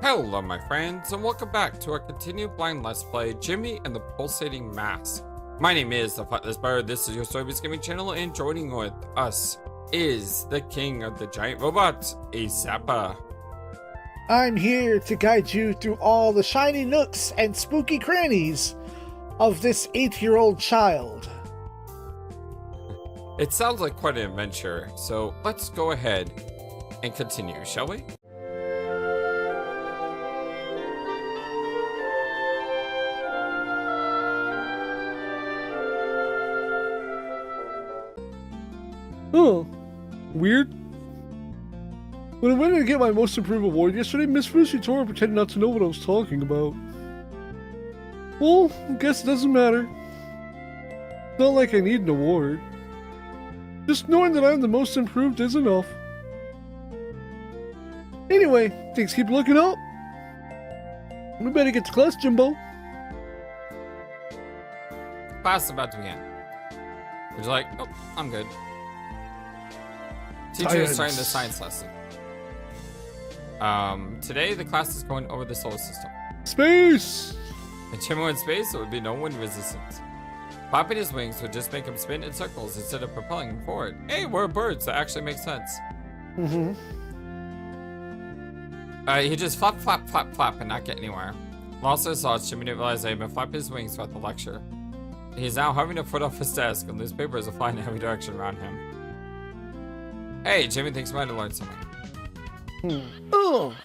Hello my friends, and welcome back to our continued blind let's play Yume and the Pulsating Mass. My name is the FlightlessBird, this is your story-based gaming channel, and joining with us is the king of the giant robots, Zappa. I'm here to guide you through all the shiny nooks and spooky crannies of this 8-year-old child. It sounds like quite an adventure, so let's go ahead and continue, shall we? Oh, weird. When I went to get my Most Improved award yesterday, Miss Fusitora pretended not to know what I was talking about. Well, I guess it doesn't matter. It's not like I need an award. Just knowing that I'm the Most Improved is enough. Anyway, things keep looking up. We better get to class, Jimbo. Class is about to begin. Would you like? Oh, I'm good. Teacher is starting the science lesson. Today the class is going over the solar system. Space! If Chimo in space, there would be no wind resistance. Flapping his wings would just make him spin in circles instead of propelling him forward. Hey, we're birds, that actually makes sense. He just flap, flap, flap, flap and not get anywhere. Lost his thoughts, Jimmy didn't realize that he had been flapping his wings throughout the lecture. He's now hovering a foot off his desk and newspapers are flying in every direction around him. Hey, Jimmy thinks he might have learned something. Oh!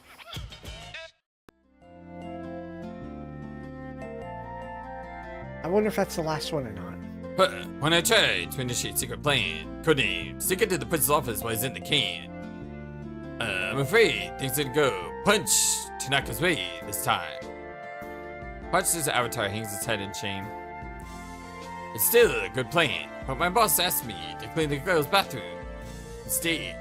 I wonder if that's the last one or not. When I tried to initiate secret plan, codename, stick it to the principal's office while he's in the can. I'm afraid things didn't go punch Tanaka's way this time. Punch's avatar hangs his head in shame. It's still a good plan, but my boss asked me to clean the girls' bathroom. Instead,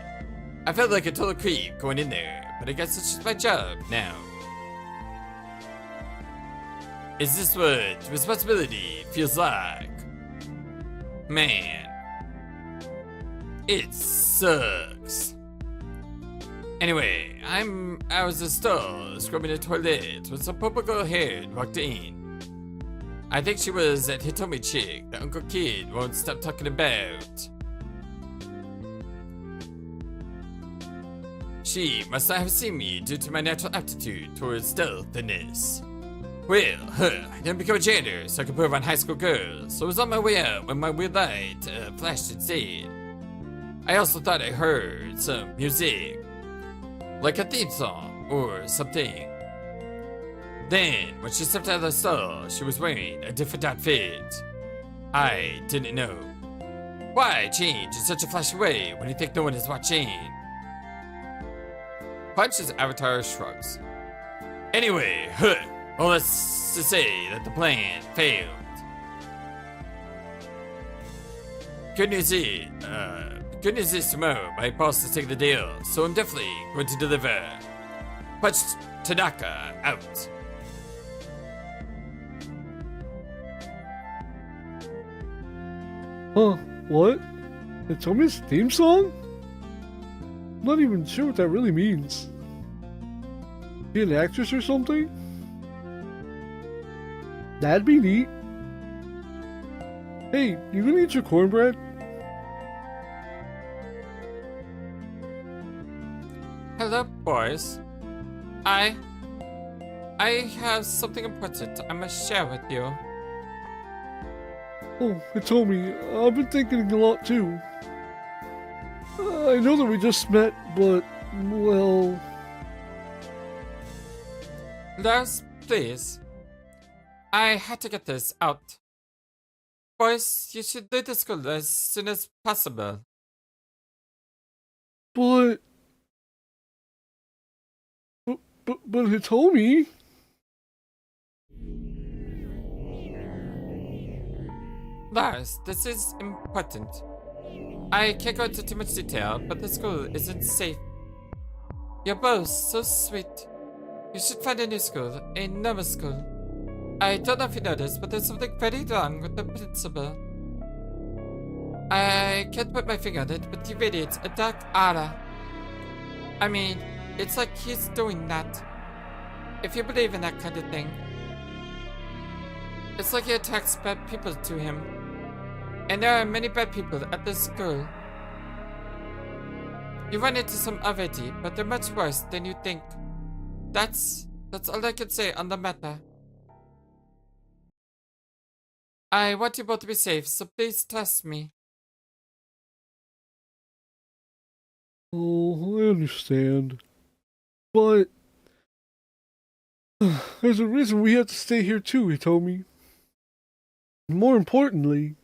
I felt like a total creep going in there, but I guess it's just my job now. Is this what responsibility feels like? Man, it sucks. Anyway, I was in the stall scrubbing the toilet when some purple girl haired walked in. I think she was that Hitomi chick that Uncle Kid won't stop talking about. She must not have seen me due to my natural aptitude towards stealthiness. Well, I didn't become a janitor so I could prove on high school girls, so I was on my way out when my weird light flashed instead. I also thought I heard some music, like a theme song or something. Then, when she stepped out of the stall, she was wearing a different outfit. I didn't know. Why change in such a flashy way when you think no one is watching? Punch's avatar shrugs. Anyway, all that's to say that the plan failed. Good news is tomorrow my boss is taking the deal, so I'm definitely going to deliver. Punch Tanaka out. Huh, what? Hitomi's theme song? I'm not even sure what that really means. Be an actress or something? That'd be neat. Hey, you gonna eat your cornbread? Hello, boys. I have something important I must share with you. Oh, Hitomi, I've been thinking a lot too. I know that we just met, but, well... Lars, please. I had to get this out. Boys, you should leave the school as soon as possible. But Hitomi... Lars, this is important. I can't go into too much detail, but the school isn't safe. You're both so sweet. You should find a new school, a normal school. I don't know if you noticed, but there's something very wrong with the principal. I can't put my finger on it, but he radiates a dark aura. I mean, it's like he's doing that. if you believe in that kind of thing. It's like he attacks bad people to him. And there are many bad people at this school. You run into some already, but they're much worse than you think. That's all I can say on the matter. I want you both to be safe, so please trust me. Oh, I understand. But there's a reason we have to stay here too, Hitomi. More importantly,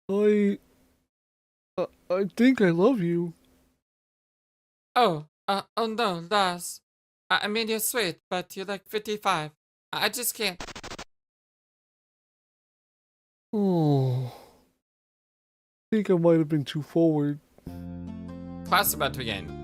I think I love you. Oh no, Lars. I mean, you're sweet, but you're like 55. I just can't. Oh, I think I might have been too forward. Class about to begin.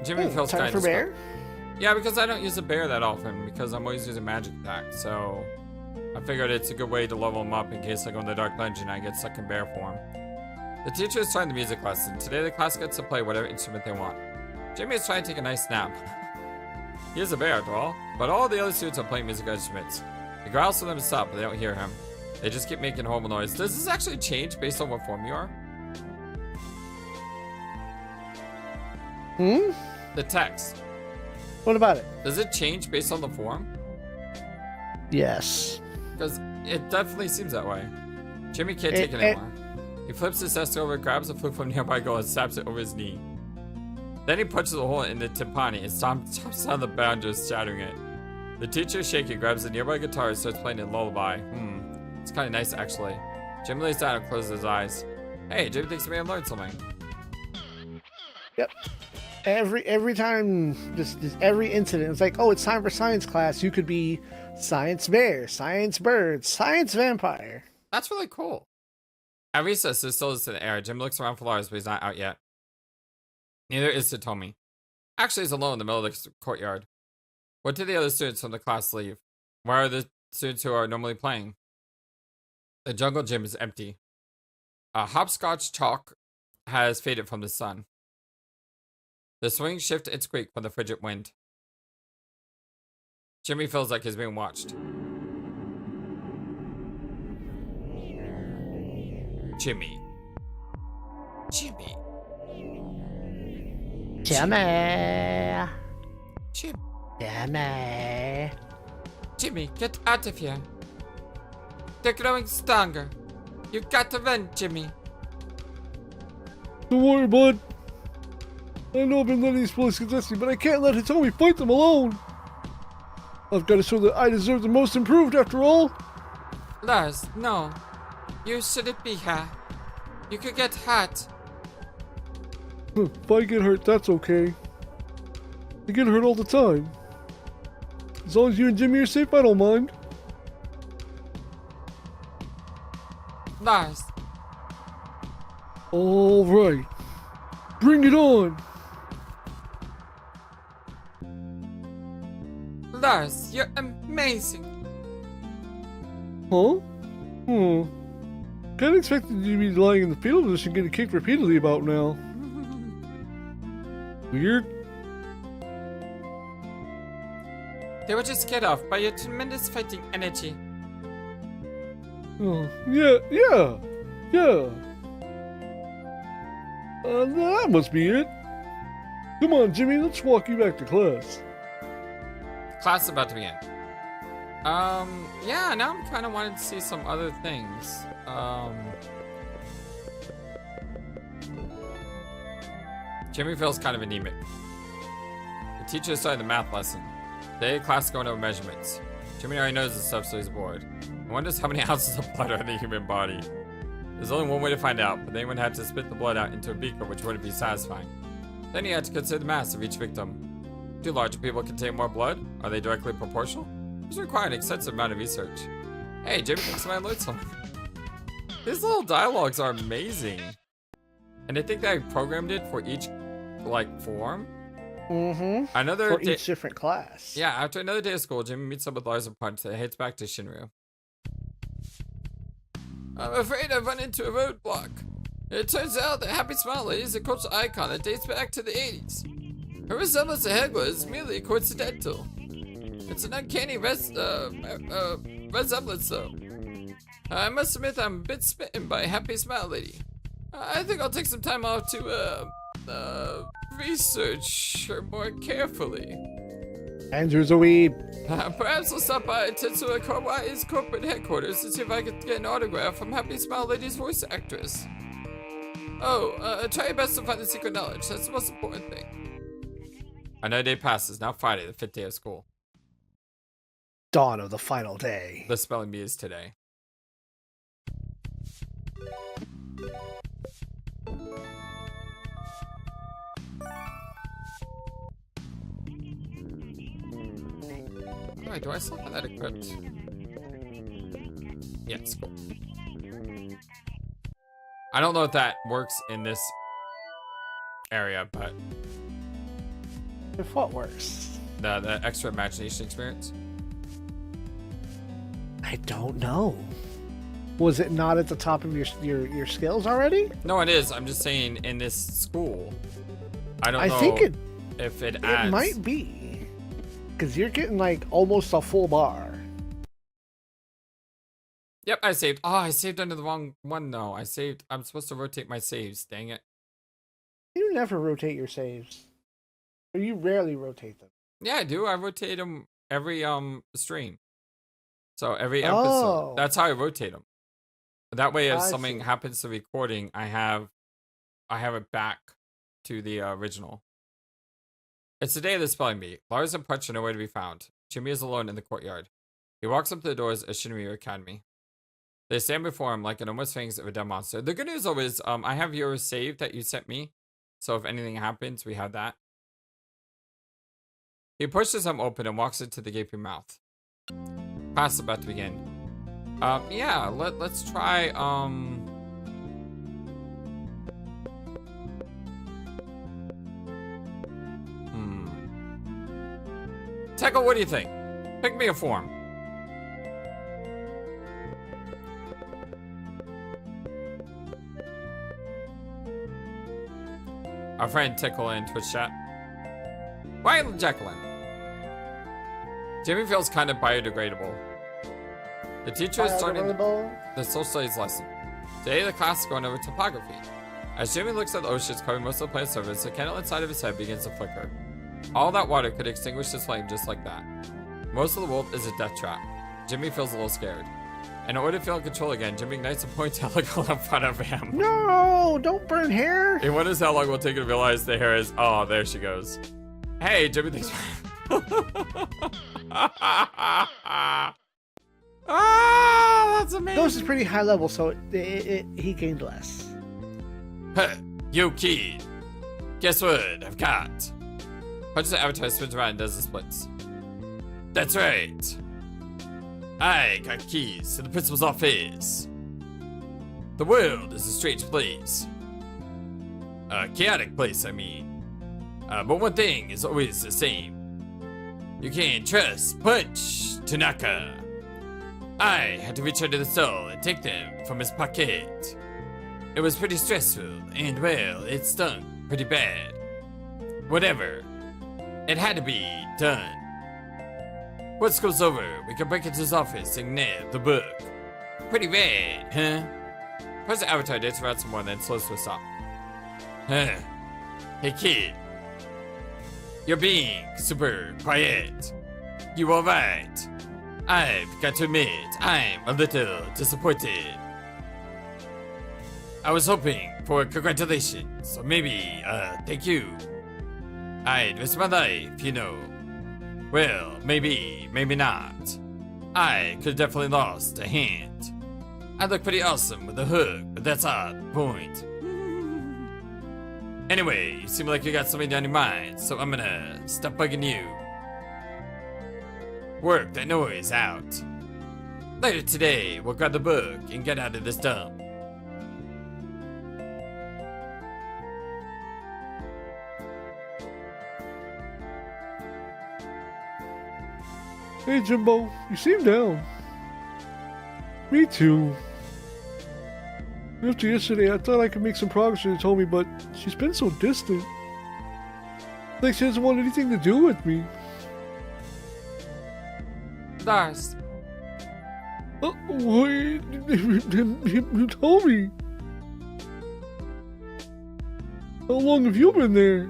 Jimmy feels time kind for of bear? Yeah, because I don't use a bear that often, because I'm always using magic attack, so I figured it's a good way to level him up in case I go in the Dark Dungeon and I get stuck in bear form. The teacher is starting the music lesson. Today the class gets to play whatever instrument they want. Jimmy is trying to take a nice nap. He is a bear after all, but all the other students are playing musical instruments. He growls for them to stop, but they don't hear him. They just keep making horrible noise. Does this actually change based on what form you are? The text. What about it? Does it change based on the form? Yes. Because it definitely seems that way. Jimmy can't take it anymore. He flips his desk over, grabs a flute from a nearby girl, and slaps it over his knee. Then he punches a hole in the timpani and stomps down the banjo, shattering it. The teacher is shaking, grabs the nearby guitar, and starts playing a lullaby. It's kind of nice, actually. Jimmy lays down and closes his eyes. Hey, Jimmy thinks he may have learned something. Yep. Every time, just every incident, it's like, oh, it's time for science class. You could be science bear, science bird, science vampire. That's really cool. At recess, there's still in the air. Jim looks around for Lars, but he's not out yet. Neither is Satomi. Actually, he's alone in the middle of the courtyard. What did the other students from the class leave? Where are the students who are normally playing? The jungle gym is empty. Hopscotch chalk has faded from the sun. The swings shift and squeak from the frigid wind. Jimmy feels like he's being watched. Jimmy. Jimmy. Jimmy. Jim. Jimmy. Jimmy, get out of here. They're growing stronger. You got to run, Jimmy. Don't worry, bud. I know I've been letting these police contest me, but I can't let Hitomi fight them alone. I've got to show that I deserve the most improved after all. Lars, no. You shouldn't be here. You could get hurt. If I get hurt, that's okay. I get hurt all the time. As long as you and Jimmy are safe, I don't mind. Lars. All right. Bring it on. Lars, you're amazing. Huh? Kinda expected you to be lying in the fetal position getting kicked repeatedly about now. Weird. They were just scared off by your tremendous fighting energy. Oh, yeah. That must be it. Come on, Jimmy, let's walk you back to class. Class is about to begin. Yeah, now I'm kind of wanting to see some other things. Jimmy feels kind of anemic. The teacher is starting the math lesson. Today, class is going over measurements. Jimmy already knows this stuff, so he's bored. He wonders how many ounces of blood are in the human body. There's only one way to find out, but then he would have to spit the blood out into a beaker, which wouldn't be satisfying. Then he had to consider the mass of each victim. Do larger people contain more blood? Are they directly proportional? This requires an extensive amount of research. Hey, Jimmy thinks I might learn something. These little dialogues are amazing. And I think that I programmed it for each, form. Mm-hmm. Another For day. each different class. Yeah, after another day of school, Jimmy meets up with Lars and Punch and heads back to Shinryu. I'm afraid I've run into a roadblock. It turns out that Happy Smile Lady is a cultural icon that dates back to the 80s. Her resemblance to Hegla is merely coincidental. It's an uncanny resemblance, though. I must admit I'm a bit smitten by Happy Smile Lady. I think I'll take some time off to, research her more carefully. Andrew's a weeb. Perhaps I'll stop by Tetsuya Kawaii's corporate headquarters to see if I can get an autograph from Happy Smile Lady's voice actress. Oh, try your best to find the secret knowledge. That's the most important thing. Another day passes. Now Friday, the 5th day of school. Dawn of the final day. The spelling bee is today. Alright, do I still have that equipped? Yeah, it's cool. I don't know if that works in this area, but If what works? the extra imagination experience. I don't know. Was it not at the top of your skills already? No, it is. I'm just saying in this school. I don't know I think if it adds. it might be. Because you're getting like almost a full bar. Yep, I saved. Oh, I saved under the wrong one though. I'm supposed to rotate my saves. Dang it. You never rotate your saves. Or you rarely rotate them. Yeah, I do. I rotate them every stream. So every episode. Oh. That's how I rotate them. That way, if I something see. happens to recording, I have it back to the original. It's the day of the spelling bee. Lars and Punch are nowhere to be found. Jimmy is alone in the courtyard. He walks up to the doors of Shinryu Academy. They stand before him like enormous fangs of a dead monster. The good news though is, I have your save that you sent me. So if anything happens, we have that. He pushes them open and walks into the gaping mouth. Class is about to begin. Yeah, let's try, Tekka, what do you think? Pick me a form. Our friend Tickle in Twitch chat. Why Jacqueline? Jimmy feels kind of biodegradable. The teacher is starting the social studies lesson. Today the class is going over topography. As Jimmy looks at the oceans covering most of the planet's surface, the candle inside of his head begins to flicker. All that water could extinguish his flame just like that. Most of the world is a death trap. Jimmy feels a little scared. In order to feel in control again, Jimmy ignites a ponytail in front of him. No, don't burn hair. He wonders how long it will take to realize the hair is. Oh, there she goes. Hey, Jimmy thinks. Ah, that's amazing. Ghost is pretty high level, so he gained less. Huh, yo, kid. Guess what I've got? Punches the avatar, spins around and does the splits. That's right. I got keys to the principal's office. The world is a strange place. A chaotic place, I mean. But one thing is always the same. You can't trust Punch Tanaka. I had to reach under the stall and take them from his pocket. It was pretty stressful, and well, it stung pretty bad. Whatever. It had to be done. Once goes over, we can break into his office and nab the book. Pretty rad, huh? President Avatar dances around some more and then slows to a stop. Huh. Hey kid. You're being super quiet. You alright? I've got to admit, I'm a little disappointed. I was hoping for congratulations, or maybe, thank you. I'd risk my life, you know. Well, maybe, maybe not. I could have definitely lost a hand. I look pretty awesome with a hook, but that's not the point. Anyway, you seem like you got something on your mind, so I'm gonna stop bugging you. Work that noise out. Later today, we'll grab the book and get out of this dump. Hey Jimbo, you seem down. Me too. After yesterday, I thought I could make some progress with Tommy, but she's been so distant. Like she doesn't want anything to do with me. Lars, Wait, you told me. How long have you been there?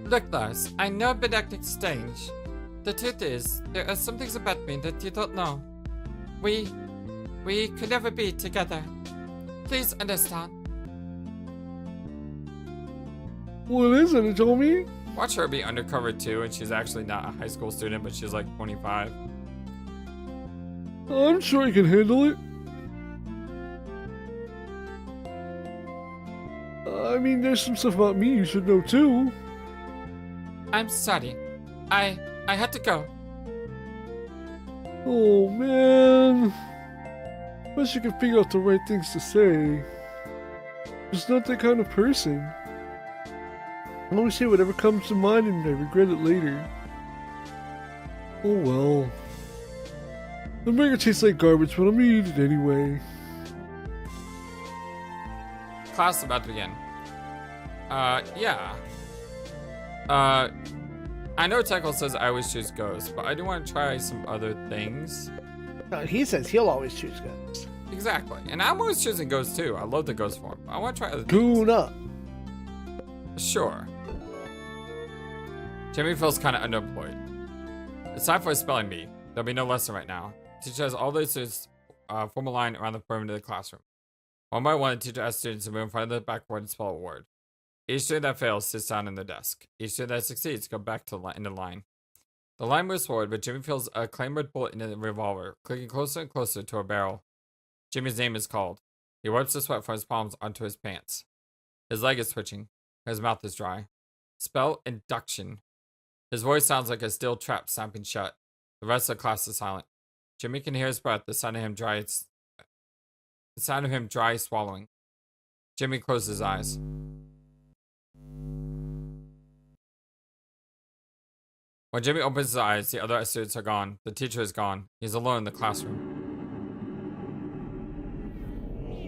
look, Lars, I know I've been acting strange. The truth is, there are some things about me that you don't know. We could never be together. Please understand. What is it, Tommy? Watch her be undercover too, and she's actually not a high school student, but she's like 25. I'm sure I can handle it. I mean, there's some stuff about me you should know too. I'm sorry. I had to go. Oh man. Wish you could figure out the right things to say. Just not that kind of person. I always say whatever comes to mind and I regret it later. Oh well. The burger tastes like garbage, but I'm gonna eat it anyway. Class is about to begin. Yeah. I know Teckle says I always choose Ghost, but I do want to try some other things. No, he says he'll always choose Ghost. Exactly. And I'm always choosing Ghost too. I love the Ghost form. I want to try other things. Goon up. Sure. Jimmy feels kind of unemployed. It's time for a spelling bee. There'll be no lesson right now. Teacher has all this is form a line around the perimeter of the classroom. One by one, the teacher asks students to move in front of the blackboard and spell a word. Each student that fails sits down in their desk. Each student that succeeds go back to in the line. The line moves forward, but Jimmy feels a claymore bullet in the revolver, clicking closer and closer to a barrel. Jimmy's name is called. He wipes the sweat from his palms onto his pants. His leg is twitching. His mouth is dry. Spell induction. His voice sounds like a steel trap snapping shut. The rest of the class is silent. Jimmy can hear his breath, the sound of him dry swallowing. Jimmy closes his eyes. When Jimmy opens his eyes, the other students are gone. The teacher is gone. He's alone in the classroom.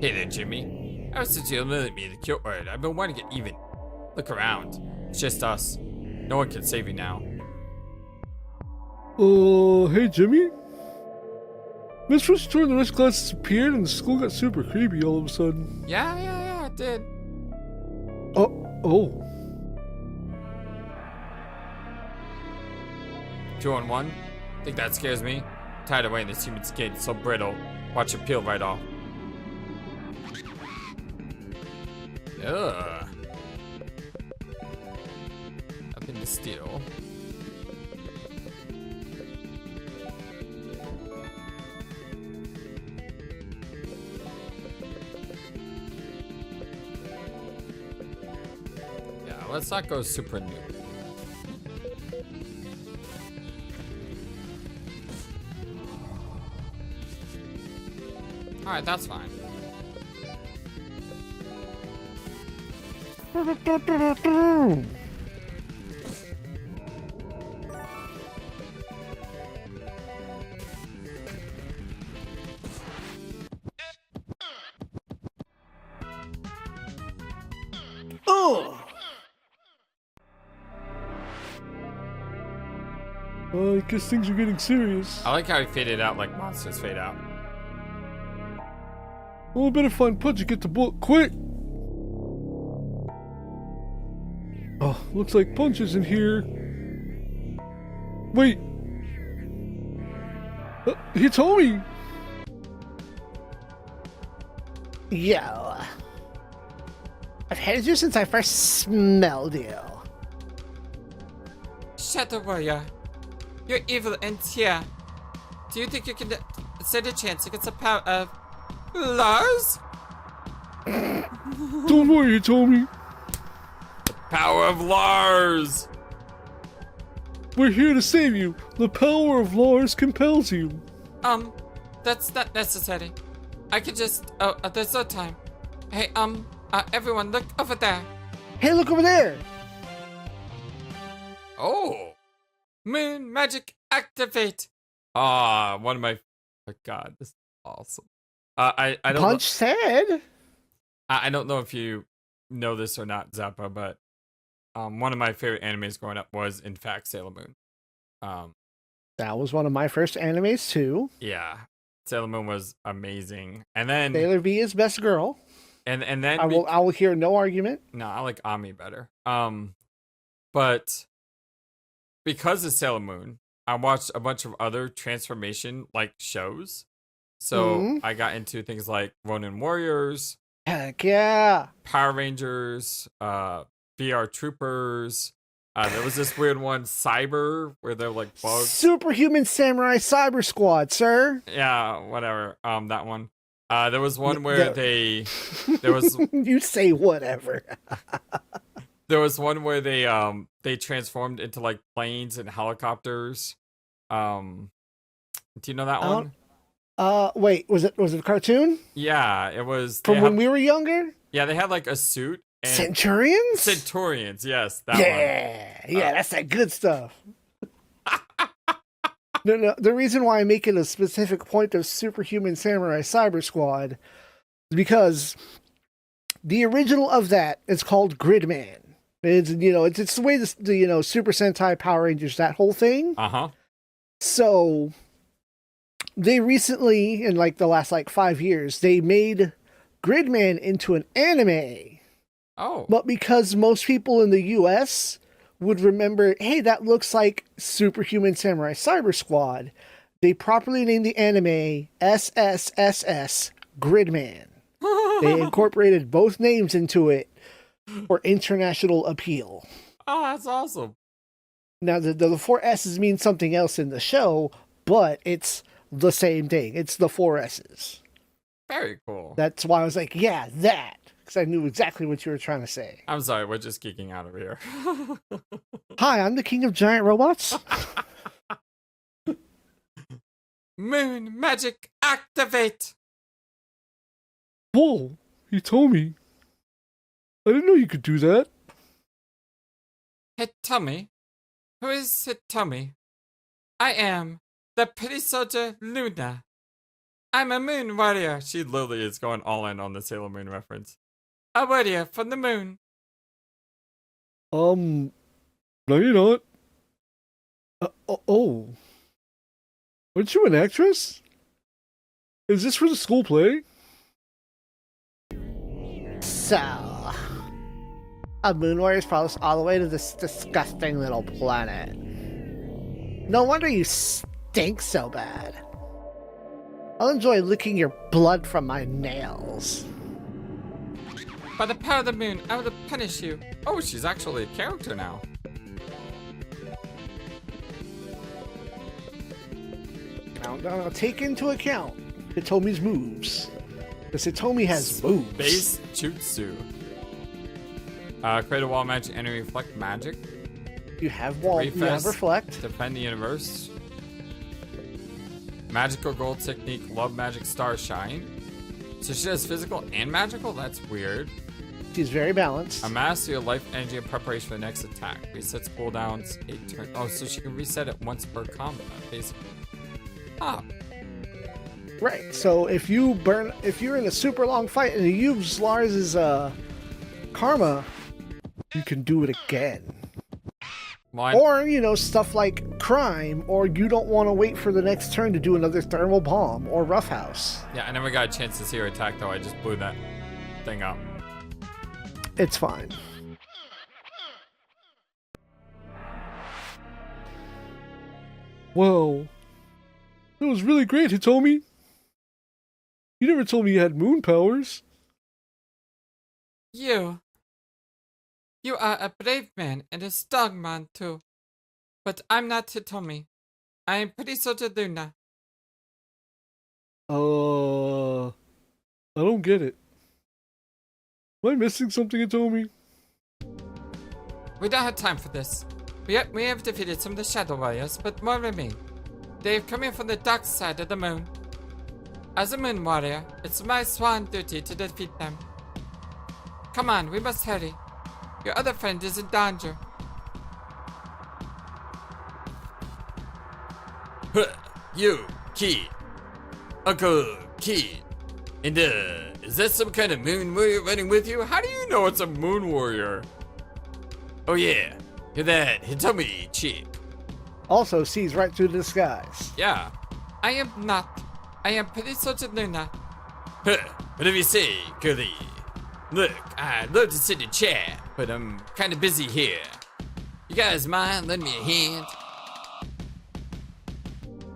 Hey there, Jimmy. Ever since you eliminated me, the cute word, I've been wanting to get even. Look around. It's just us. No one can save you now. Hey Jimmy? Miss Rushtor and the rest of class disappeared and the school got super creepy all of a sudden. Yeah, it did. Oh. 2 on 1? Think that scares me? Tied away in this human skin, so brittle. Watch it peel right off. Ugh. Nothing to steal. Yeah, let's not go super new. Alright, that's fine. I guess things are getting serious. I like how he faded out like monsters fade out. Well, I better find Pudge and get the book quick. Oh, looks like Punch isn't here. Wait. He told me. Yo. I've hated you since I first smelled you. Shadow Warrior, you're evil and here. Do you think you can stand a chance against the power of Lars? Don't worry, he told me. Power of Lars! We're here to save you. The power of Lars compels you. That's not necessary. I could just, there's no time. Hey, everyone, look over there. Hey, look over there. Oh, moon magic activate. One of my. Oh God, this is awesome. I don't. Punch said. I don't know if you know this or not, Zappa, but one of my favorite animes growing up was in fact Sailor Moon. That was one of my first animes too. Yeah, Sailor Moon was amazing, and then Sailor V is best girl. and then I will hear no argument. No, I like Ami better. But because of Sailor Moon, I watched a bunch of other transformation like shows. So I got into things like Ronin Warriors, Heck yeah. Power Rangers, VR Troopers. There was this weird one, Cyber, where they're like bugs. Superhuman Samurai Cyber Squad, sir. Yeah, whatever. That one. There was one where there was You say whatever. there was one where they transformed into like planes and helicopters. Do you know that one? Wait, was it a cartoon? Yeah, it was From when we were younger? Yeah, they had like a suit. And Centurions? Centurions, yes, that one. Yeah, that's that good stuff. No, the reason why I make it a specific point of Superhuman Samurai Cyber Squad is because the original of that is called Gridman. It's the way the Super Sentai, Power Rangers, that whole thing. So they recently, in like the last 5 years, they made Gridman into an anime. Oh. But because most people in the US would remember, hey, that looks like Superhuman Samurai Cyber Squad, they properly named the anime SSSS Gridman. They incorporated both names into it for international appeal. Oh, that's awesome. Now, the four S's mean something else in the show, but it's the same thing. It's the four S's. Very cool. That's why I was like, yeah, that. Because I knew exactly what you were trying to say. I'm sorry, we're just geeking out over here. Hi, I'm the king of giant robots. Moon magic activate. Whoa, Hitomi. I didn't know you could do that. Hitomi? Who is Hitomi? I am the pretty soldier Luna. I'm a moon warrior. She literally is going all in on the Sailor Moon reference. A warrior from the moon. No, you're not. Oh. Aren't you an actress? Is this for the school play? So, a moon warrior's probably all the way to this disgusting little planet. No wonder you stink so bad. I'll enjoy licking your blood from my nails. By the power of the moon, I will punish you. Oh, she's actually a character now. Now, take into account Hitomi's moves. Because Hitomi has moves. Space Jutsu. Create a wall magic, enemy reflect magic. You have wall, you have reflect. Defend the universe. Magical gold technique, love magic, star shine. So she has physical and magical? That's weird. She's very balanced. Amass your life energy in preparation for the next attack. Resets cooldowns 8 turns. Oh, so she can reset it once per combat, basically. Ah. Right. So if you're in a super long fight and you use Lars's karma, you can do it again. Or, stuff like crime, or you don't want to wait for the next turn to do another thermal bomb or roughhouse. Yeah, I never got a chance to see her attack, though. I just blew that thing up. It's fine. Wow. That was really great, Hitomi. You never told me you had moon powers. You are a brave man and a strong man too. But I'm not Hitomi. I am pretty soldier Luna. I don't get it. Am I missing something, Hitomi? We don't have time for this. We have defeated some of the Shadow Warriors, but more remain. They have come in from the dark side of the moon. As a moon warrior, it's my sworn duty to defeat them. Come on, we must hurry. Your other friend is in danger. Huh, you, Kid. Uncle Kid. And, is that some kind of moon warrior running with you? How do you know it's a moon warrior? Oh yeah, you're that Hitomi chick. Also sees right through the disguise. Yeah. I am not. I am Princess Luna. Huh, whatever you say, girlie. Look, I'd love to sit and chat, but I'm kind of busy here. You guys mind lending me a hand?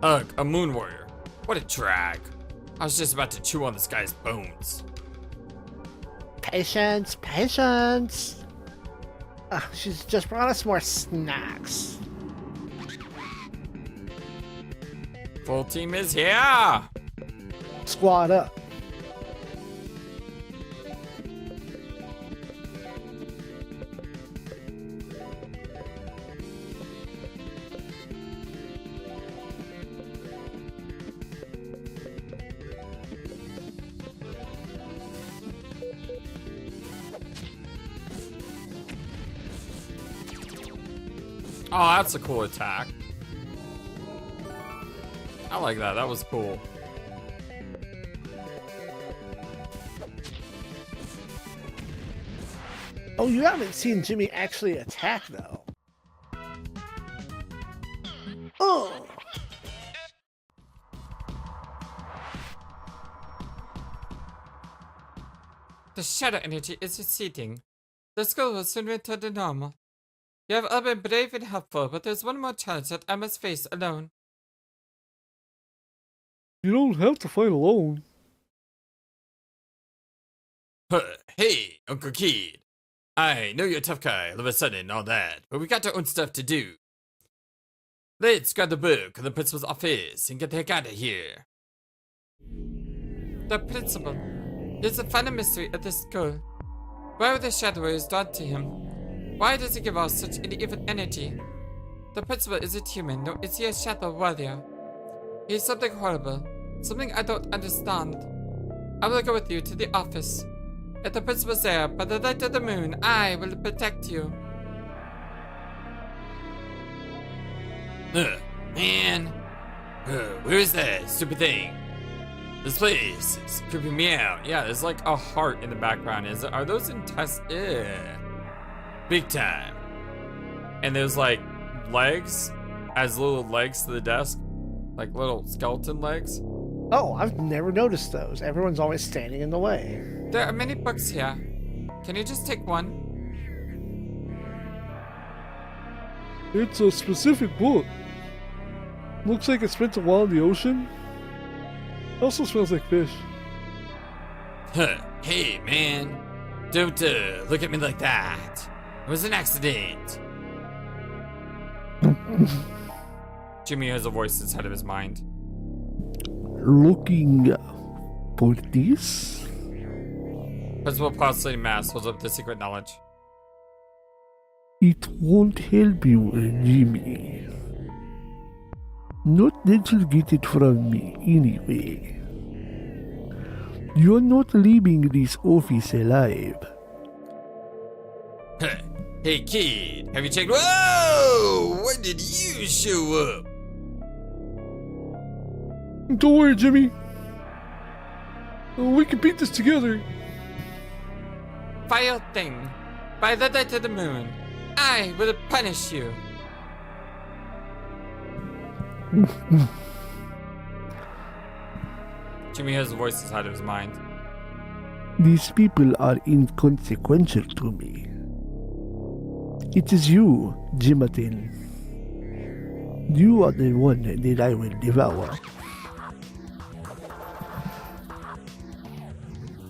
Ugh, a moon warrior. What a drag. I was just about to chew on this guy's bones. Patience, patience. She's just brought us more snacks. Full team is here. Squad up. Oh, that's a cool attack. I like that. That was cool. Oh, you haven't seen Jimmy actually attack, though. Oh! The shadow energy is receding. The skull will soon return to normal. You have all been brave and helpful, but there's one more challenge that I must face alone. You don't have to fight alone. Hey, Uncle Kid. I know you're a tough guy, all of a sudden and all that, but we got our own stuff to do. Let's grab the book in the principal's office and get the heck out of here. The principal. There's a final mystery at this school. Why were the Shadowers drawn to him? Why does he give off such an evil energy? The principal isn't human, nor is he a shadow warrior. He's something horrible, something I don't understand. I will go with you to the office. If the principal's there, by the light of the moon, I will protect you. Man. Where is that stupid thing? This place is creeping me out. Yeah, there's like a heart in the background. Are those intestines? Big time. And there's like legs, as little legs to the desk, like little skeleton legs. Oh, I've never noticed those. Everyone's always standing in the way. There are many books here. Can you just take one? It's a specific book. Looks like it spent a while in the ocean. Also smells like fish. Hey, man. Don't look at me like that. It was an accident. Jimmy has a voice inside of his mind. Looking for this? Principal Pulsating Mass holds up the secret knowledge. It won't help you, Jimmy. Not that you'll get it from me, anyway. You're not leaving this office alive. Hey, kid, have you checked? Whoa! When did you show up? Don't worry, Jimmy. We can beat this together. Vile thing. By the light of the moon, I will punish you. Jimmy has a voice inside of his mind. These people are inconsequential to me. It is you, Jimatin. You are the one that I will devour.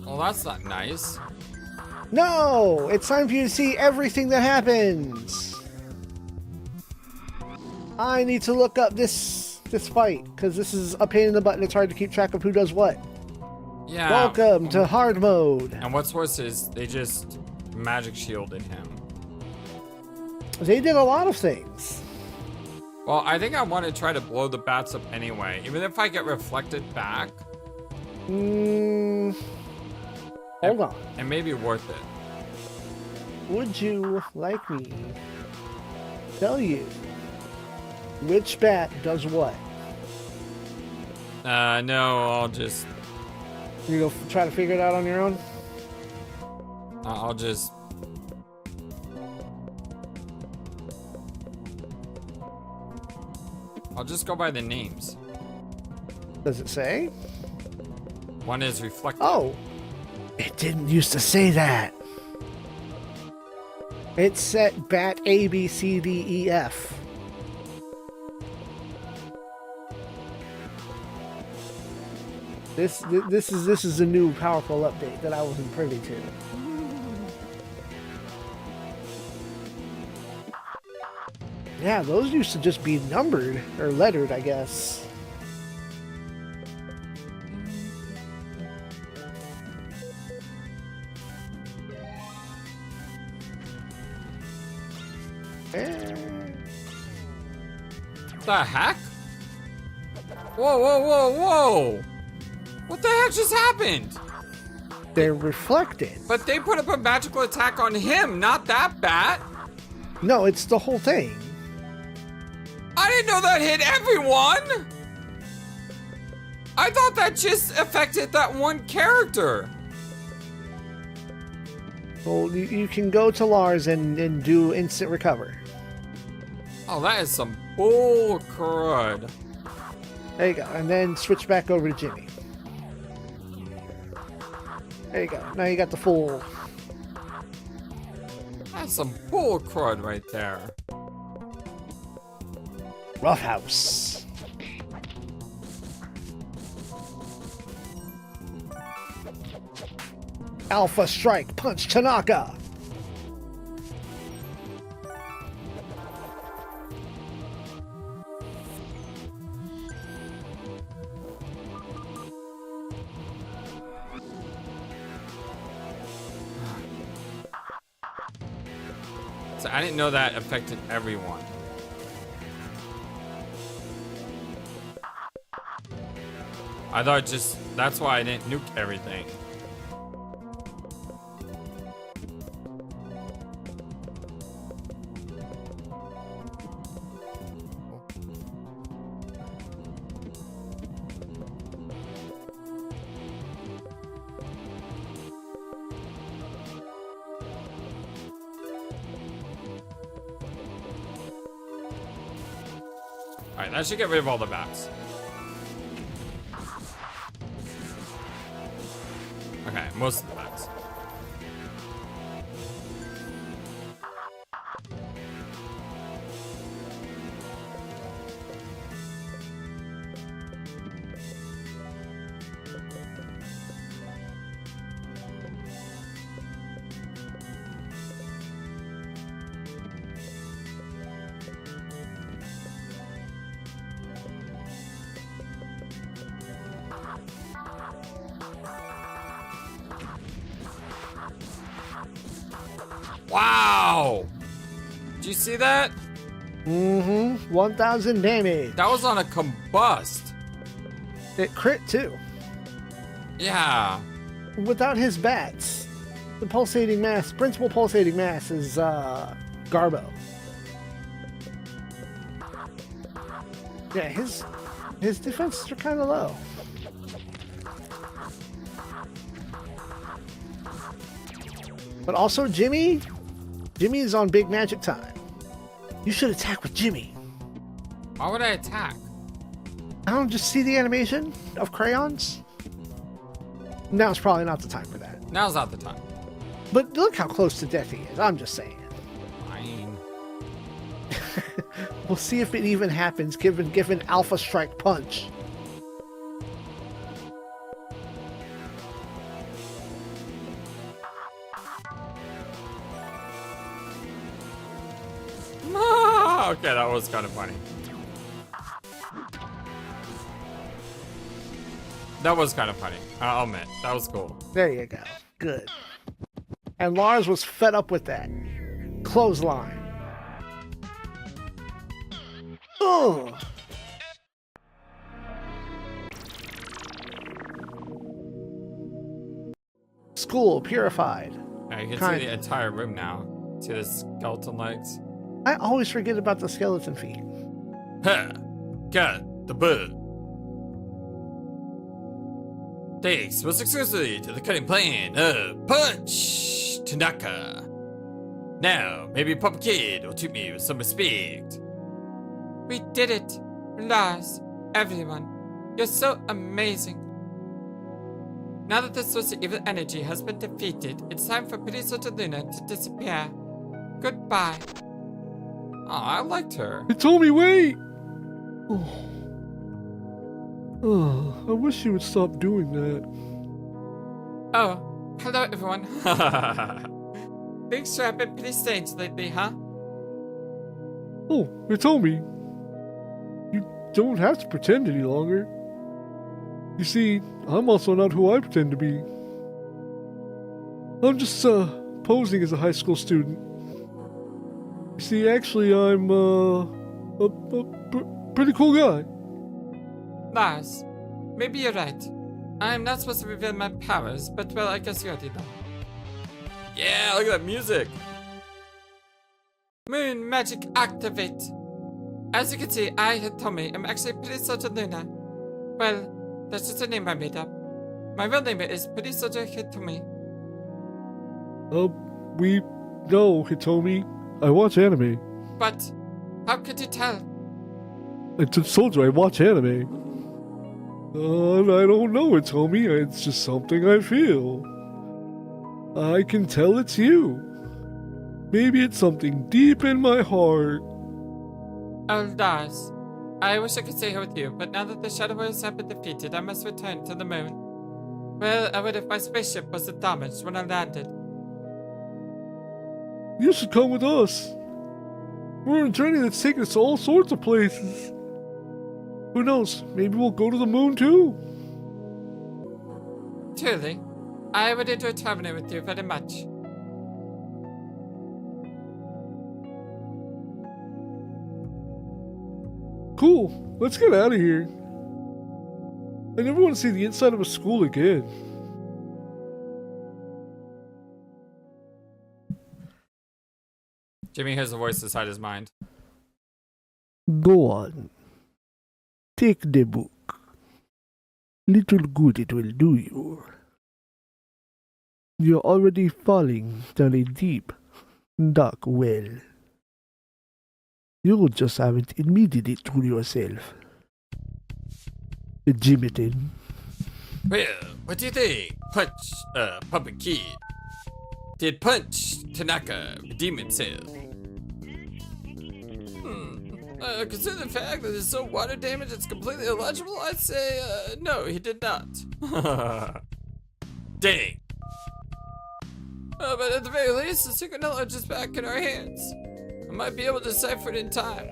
Well, that's not nice. No! It's time for you to see everything that happens! I need to look up this fight, because this is a pain in the butt and it's hard to keep track of who does what. Yeah. Welcome to hard mode. And what's worse is they just magic shielded him. They did a lot of things. Well, I think I want to try to blow the bats up anyway, even if I get reflected back. Hold on. It may be worth it. Would you like me to tell you which bat does what? No, I'll just... You go try to figure it out on your own? I'll just... I'll just go by the names. Does it say? One is reflective. Oh, it didn't used to say that. It said bat A, B, C, D, E, F. This is a new powerful update that I wasn't privy to. Yeah, those used to just be numbered or lettered, I guess. The heck? Whoa, whoa, whoa, whoa! What the heck just happened? They're reflected. But they put up a magical attack on him, not that bat. No, it's the whole thing. I didn't know that hit everyone! I thought that just affected that one character. Well, you can go to Lars and do instant recover. Oh, that is some bull crud. There you go. And then switch back over to Jimmy. There you go. Now you got the full... That's some bull crud right there. Roughhouse. Alpha Strike Punch Tanaka. So I didn't know that affected everyone. I thought just, that's why I didn't nuke everything. Alright, that should get rid of all the bats. Okay, most of the bats. Wow! Did you see that? Mm-hmm. 1,000 damage. That was on a combust. It crit too. Yeah. Without his bats, the pulsating mass, principal pulsating mass is Garbo. Yeah, his defenses are kind of low. But also Jimmy is on big magic time. You should attack with Jimmy. Why would I attack? I don't just see the animation of crayons. Now's probably not the time for that. Now's not the time. But look how close to death he is. I'm just saying. Fine. We'll see if it even happens given Alpha Strike Punch. Okay, that was kind of funny. That was kind of funny. I'll admit. That was cool. There you go. Good. And Lars was fed up with that. Clothesline. Ugh. School purified. Yeah, you can see the entire room now. See the skeleton legs? I always forget about the skeleton feet. Huh. Got the bird. Thanks most exclusively to the cunning plan of Punch Tanaka. Now, maybe Papa Kid will treat me with some respect. We did it. Lars, everyone. You're so amazing. Now that the source of evil energy has been defeated, it's time for Pretty Soldier Luna to disappear. Goodbye. Oh, I liked her. Hitomi, wait! Oh, I wish you would stop doing that. Oh, hello everyone. Things sure have been pretty strange lately, huh? Oh, Hitomi. You don't have to pretend any longer. You see, I'm also not who I pretend to be. I'm just, posing as a high school student. You see, actually, I'm, a pretty cool guy. Lars, maybe you're right. I'm not supposed to reveal my powers, but well, I guess you already know. Yeah, look at that music! Moon magic activate! As you can see, I, Hitomi, am actually Pretty Soldier Luna. Well, that's just a name I made up. My real name is Pretty Soldier Hitomi. We know, Hitomi. I watch anime. But, how could you tell? I just told you I watch anime. I don't know, Hitomi. It's just something I feel. I can tell it's you. Maybe it's something deep in my heart. Oh, Lars. I wish I could stay here with you, but now that the Shadow Warriors have been defeated, I must return to the moon. Well, I would if my spaceship wasn't damaged when I landed. You should come with us. We're on a journey that's taken us to all sorts of places. Who knows? Maybe we'll go to the moon too. Truly, I would enjoy traveling with you very much. Cool. Let's get out of here. I never want to see the inside of a school again. Jimmy hears a voice inside his mind. Go on. Take the book. Little good it will do you. You're already falling down a deep, dark well. You just haven't admitted it to yourself. Jimmyton. Well, what do you think, Puppet Kid? Did Punch Tanaka redeem himself? Consider the fact that it's so water damaged it's completely illegible, I'd say, no, he did not. Dang. But at the very least, the secret knowledge is back in our hands. I might be able to decipher it in time.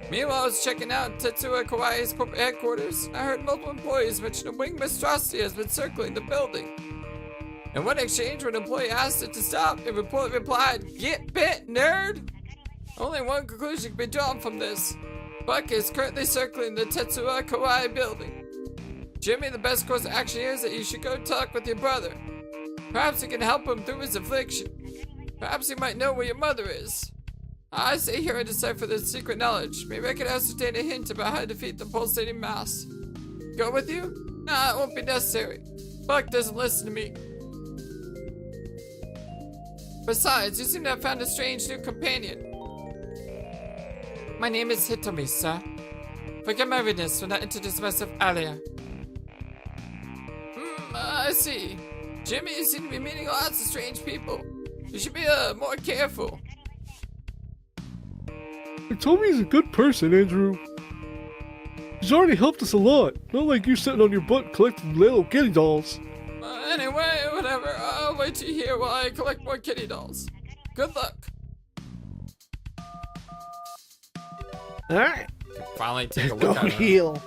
Meanwhile, I was checking out Tetsuya Kawaii's corporate headquarters. I heard multiple employees mention a winged monstrosity has been circling the building. In one exchange, when an employee asked it to stop, it replied, "Get bit, nerd!" Only one conclusion can be drawn from this. Buck is currently circling the Tetsuya Kawaii building. Jimmy, the best course of action here is that you should go talk with your brother. Perhaps you can help him through his affliction. Perhaps he might know where your mother is. I stay here and decipher this secret knowledge. Maybe I can ascertain a hint about how to defeat the Pulsating Mass. Go with you? Nah, it won't be necessary. Buck doesn't listen to me. Besides, you seem to have found a strange new companion. My name is Hitomi, sir. Forgive my rudeness when I introduced myself earlier. I see. Jimmy, you seem to be meeting lots of strange people. You should be more careful. Tommy's a good person, Andrew. He's already helped us a lot. Not like you sitting on your butt collecting little kitty dolls. Anyway, whatever. I'll wait to hear while I collect more kitty dolls. Good luck. Alright. Finally take a Go look at her. heal.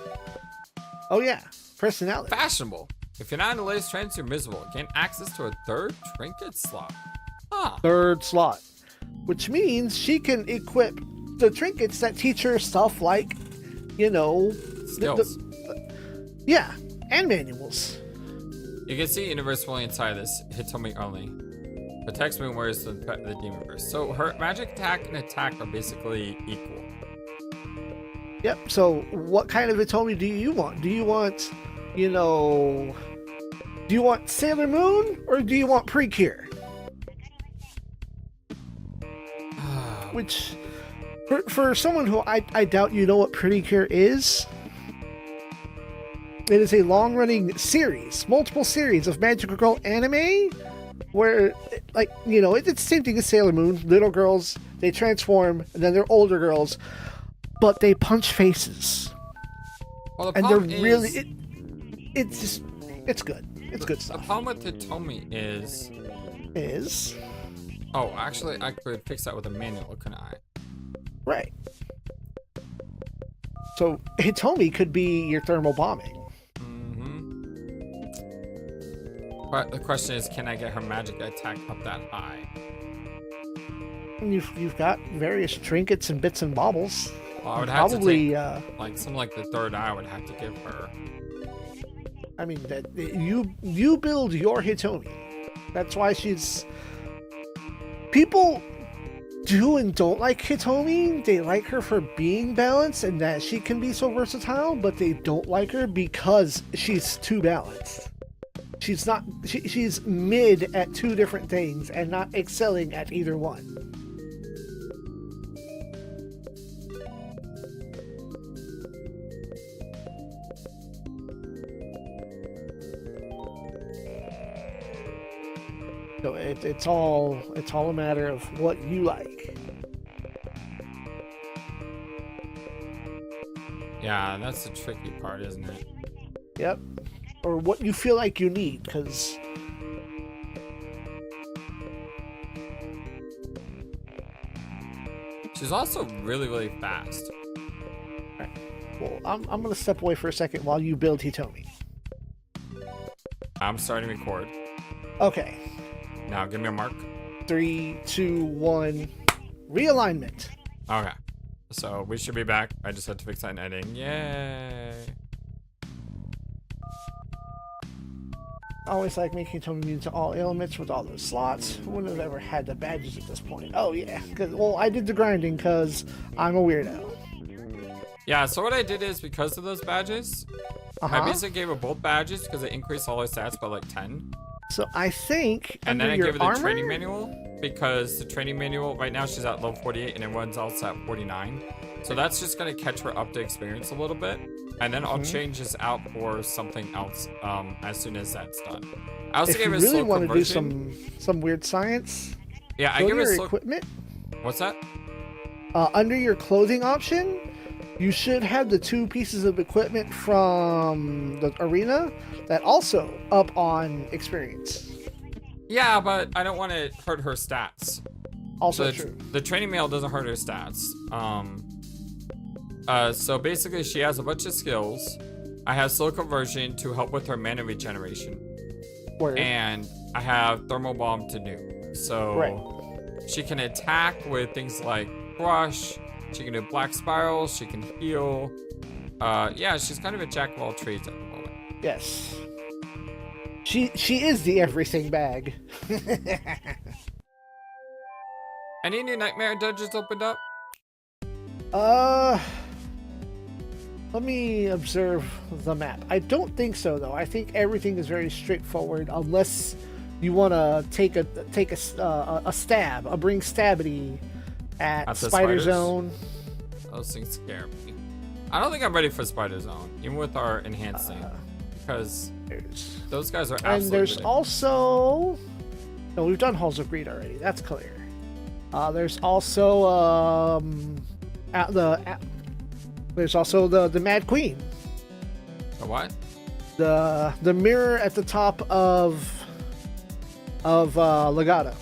Oh yeah. Personality. Fashionable. If you're not in the latest trends, you're miserable. Gain access to a third trinket slot. Ah. Third slot. Which means she can equip the trinkets that teach her stuff like, you know, Skills. yeah, and manuals. You can see universe fully inside this. Hitomi only. Protects moon warriors the demon burst. So her magic attack and attack are basically equal. Yep. So what kind of Hitomi do you want? Do you want, you know, Do you want Sailor Moon or do you want Precure? Which, for someone who I doubt you know what Precure is, it is a long-running series, multiple series of magical girl anime where, like, you know, it's the same thing as Sailor Moon. Little girls, they transform, and then they're older girls, but they punch faces. Well, the And they're problem is, really, it's just, it's good. It's good the stuff. problem with Hitomi is... Oh, actually, I could fix that with a manual, couldn't I? Right. So, Hitomi could be your thermal bombing. But the question is, can I get her magic attack up that high? And you've got various trinkets and bits and baubles. Well, I would have Probably, to take, like, something like the third eye I would have to give her. I mean, that you build your Hitomi. That's why she's... People do and don't like Hitomi. They like her for being balanced and that she can be so versatile, but they don't like her because she's too balanced. She's not... She's mid at two different things and not excelling at either one. So it's all a matter of what you like. Yeah, that's the tricky part, isn't it? Yep. Or what you feel like you need, because she's also really, really fast. right. Well, I'm gonna step away for a second while you build Hitomi. I'm starting to record. Okay. Now, give me a mark. 3, 2, 1. Realignment. Okay. So, we should be back. I just had to fix that in editing. Yay! I always like making Hitomi immune to all ailments with all those slots. Who would have ever had the badges at this point? Oh, yeah. Well, I did the grinding because I'm a weirdo. Yeah, so what I did is, because of those badges, I basically gave her both badges because it increased all her stats by like 10. So I think And then I your gave her the armor? training manual because the training manual, right now she's at level 48 and everyone's else at 49. So that's just going to catch her up to experience a little bit. And then I'll change this out for something else as soon as that's done. I also If gave you her really slow want to do conversion. some weird science, Yeah, I go give to her your slow... equipment. What's that? Under your clothing option, you should have the 2 pieces of equipment from the arena that also up on experience. Yeah, but I don't want to hurt her stats. Also the, true. The training mail doesn't hurt her stats. So basically she has a bunch of skills. I have slow conversion to help with her mana regeneration. Word. And I have thermal bomb to nuke. So she can attack with things like crush. She can do black spirals. She can heal. Yeah, she's kind of a jack of all trades at the moment. Yes. She is the everything bag. Any new nightmare dungeons opened up? Let me observe the map. I don't think so, though. I think everything is very straightforward, unless you want to take a stab, a bring stabity at the Spider spiders? Zone. Those things scare me. I don't think I'm ready for Spider Zone, even with our enhancing, because those guys are absolutely And there's ridiculous. also... No, we've done Halls of Greed already. That's clear. There's also there's also the Mad Queen. The what? The mirror at the top of Legato.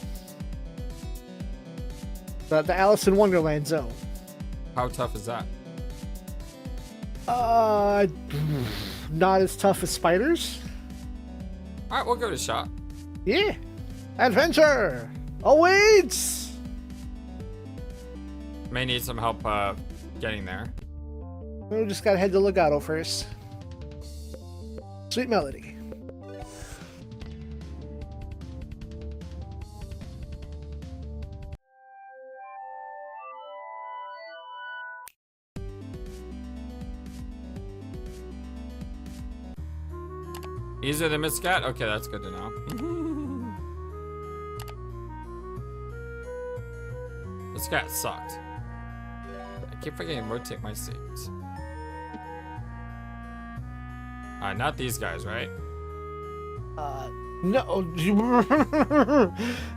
The Alice in Wonderland zone. How tough is that? Not as tough as spiders. All right, we'll give it a shot. Yeah. Adventure awaits. May need some help getting there. We just gotta head to Legato first. Sweet melody. Easier than Miscat? Okay, that's good to know. Miscat sucked. I keep forgetting to rotate my seats. Not these guys, right? No.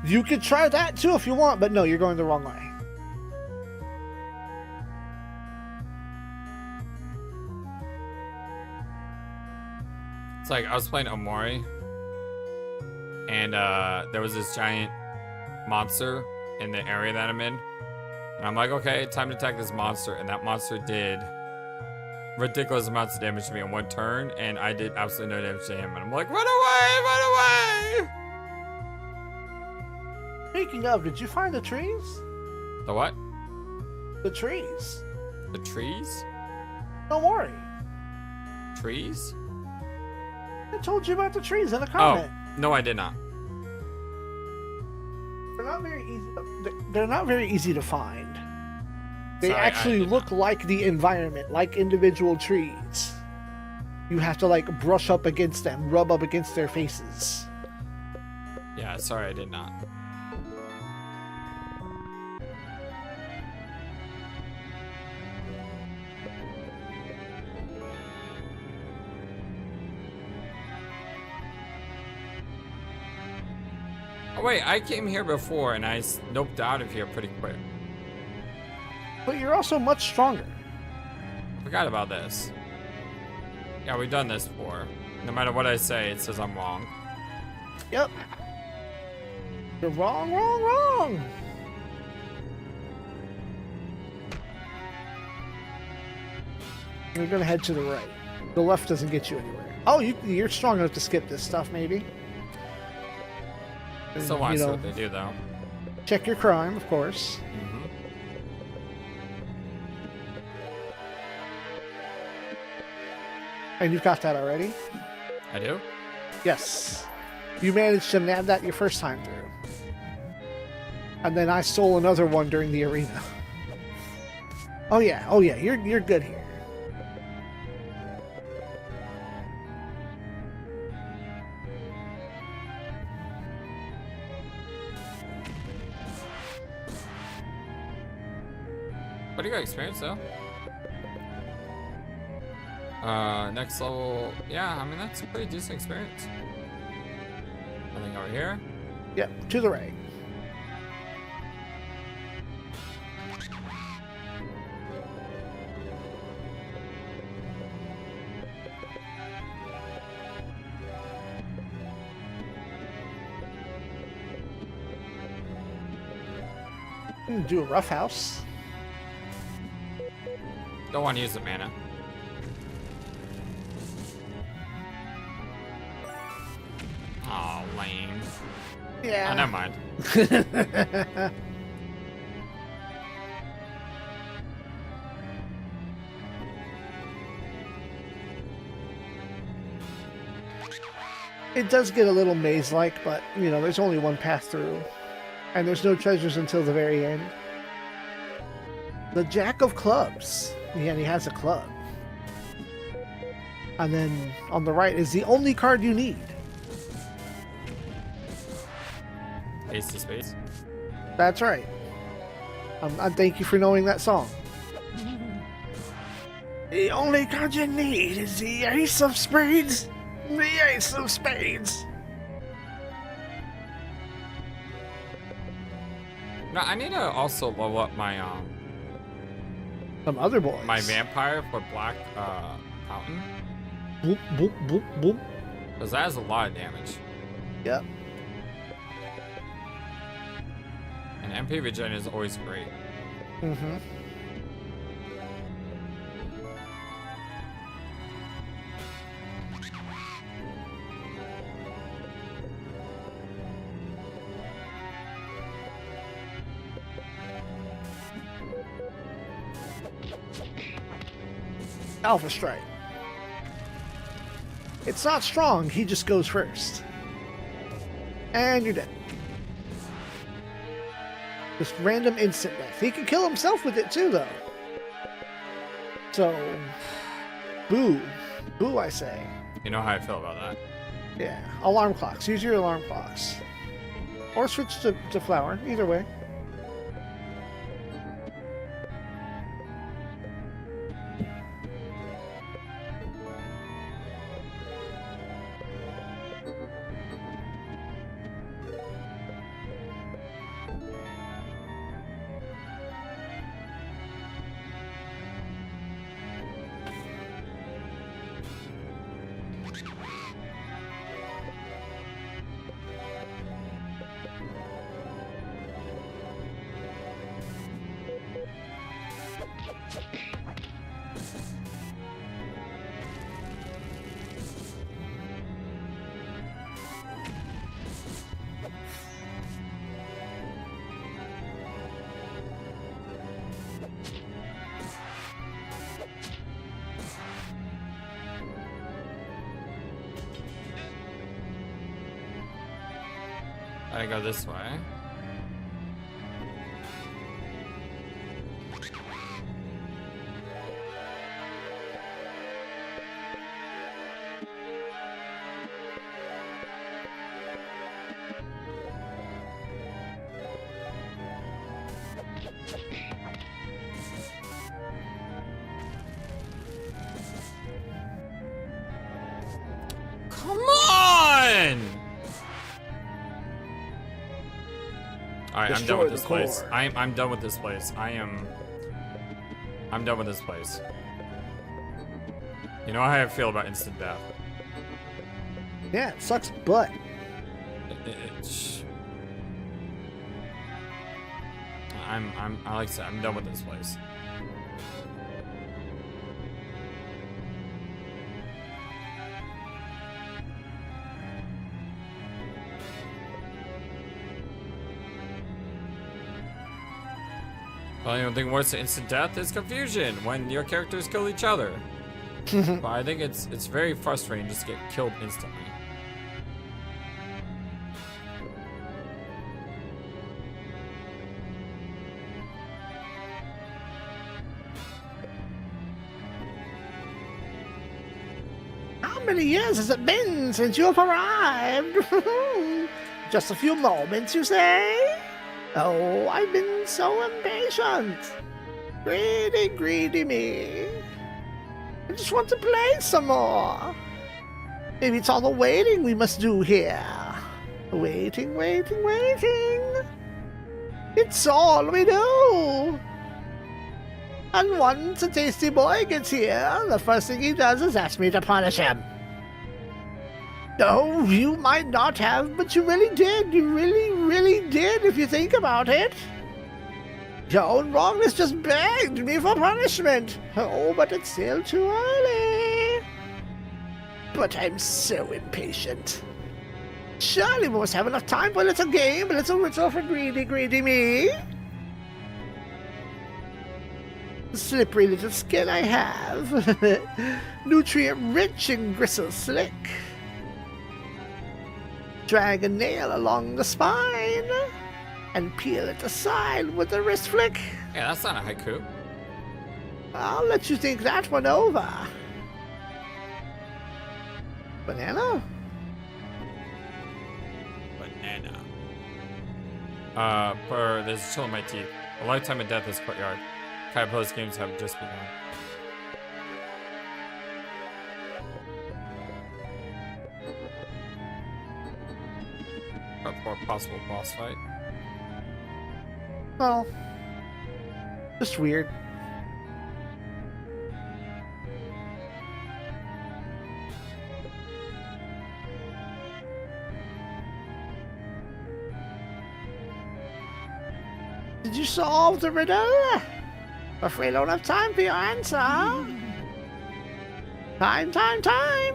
You could try that too if you want, but no, you're going the wrong way. It's like I was playing Omori, and there was this giant monster in the area that I'm in. And I'm like, okay, time to attack this monster. And that monster did ridiculous amounts of damage to me in one turn, and I did absolutely no damage to him. And I'm like, run away, run away! Speaking of, did you find the trees? The what? The trees. The trees? Don't worry. Trees? I told you about the trees in a comment. Oh, no, I did not. They're not very easy to find. They Sorry, actually look like the environment, like individual trees. You have to like brush up against them, rub up against their faces. Yeah, sorry, I did not. Oh wait, I came here before and I snoped out of here pretty quick. But you're also much stronger. Forgot about this. Yeah, we've done this before. No matter what I say, it says I'm wrong. Yep. You're wrong, wrong, wrong. You're gonna head to the right. The left doesn't get you anywhere. Oh, you're strong enough to skip this stuff, maybe. I still want to see what they do, though. Check your crime, of course. Mm-hmm. And you've got that already? I do? Yes. You managed to nab that your first time through. And then I stole another one during the arena. Oh yeah, you're good here. Pretty good experience, though. Next level, yeah, I mean, that's a pretty decent experience. Nothing over here? Yep, to the right. Do a rough house. Don't want to use the mana. Oh, lame. Yeah. Oh, never mind. It does get a little maze-like, but, you know, there's only one path through. And there's no treasures until the very end. The Jack of Clubs. Yeah, and he has a club. And then on the right is the only card you need. Ace of Spades. That's right. I thank you for knowing that song. The only card you need is the Ace of Spades. The Ace of Spades. No, I need to also level up my Some other boys. my vampire for Black Fountain, Boop, boop, boop, boop. because that has a lot of damage. Yep. And MP Regen is always great. Mm-hmm. Alpha Strike. It's not strong, he just goes first. And you're dead. Just random instant death. He can kill himself with it too, though. So, boo. Boo, I say. You know how I feel about that. Yeah, alarm clocks. Use your alarm clocks. Or switch to flower. Either way. I go this way. Come on! Alright, I'm done with this place. I'm done with this place. I'm done with this place. You know how I feel about instant death. Yeah, it sucks butt. Like I said, I'm done with this place. Well, the only thing worse than instant death is confusion when your characters kill each other. But I think it's very frustrating just to get killed instantly. How many years has it been since you've arrived? Just a few moments, you say? Oh, I've been so impatient. Greedy, greedy me. I just want to play some more. Maybe it's all the waiting we must do here. Waiting, waiting, waiting. It's all we do. And once a tasty boy gets here, the first thing he does is ask me to punish him. No, you might not have, but you really did. You really, really did, if you think about it. Your own wrongness just begged me for punishment. Oh, but it's still too early. But I'm so impatient. Surely we must have enough time for a little game, a little ritual for greedy, greedy me. The slippery little skin I have. Nutrient-rich and gristle-slick. Drag a nail along the spine, and peel it aside with a wrist flick. Yeah, that's not a haiku. I'll let you think that one over. Banana? For there's a chill in my teeth. A lifetime of death in this courtyard. Caterpillar's games have just begun. Prep for a possible boss fight. Well, just weird. Did you solve the riddle? Afraid I don't have time for your answer. Time, time, time.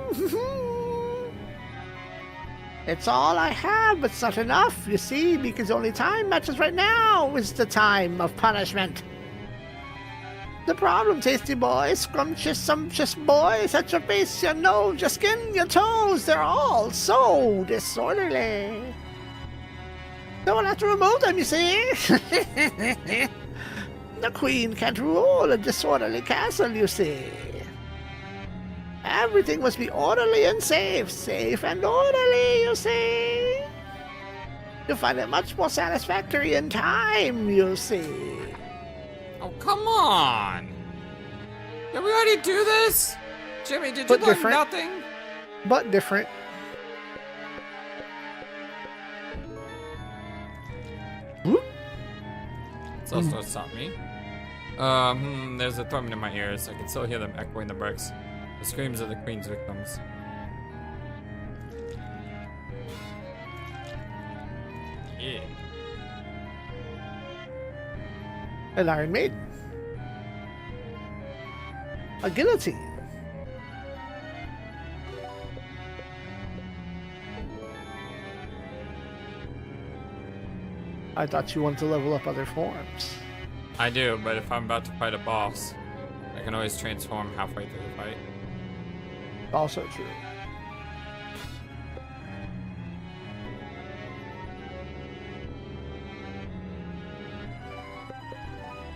It's all I have, but it's not enough, you see, because only time matters right now is the time of punishment. The problem, tasty boy, scrumptious, sumptuous boy, set your face, your nose, your skin, your toes, they're all so disorderly. No one has to remove them, you see. The queen can't rule a disorderly castle, you see. Everything must be orderly and safe. Safe and orderly, you see. You'll find it much more satisfactory in time, you see. Oh, come on! Did we already do this? Jimmy, did you But learn different. nothing? But different. Whoop. It's also not stop me. There's a thrum in my ears. I can still hear them echoing the bricks. The screams of the Queen's victims. Yeah. An Iron Maiden. A guillotine. I thought you wanted to level up other forms. I do, but if I'm about to fight a boss, I can always transform halfway through the fight. Also true.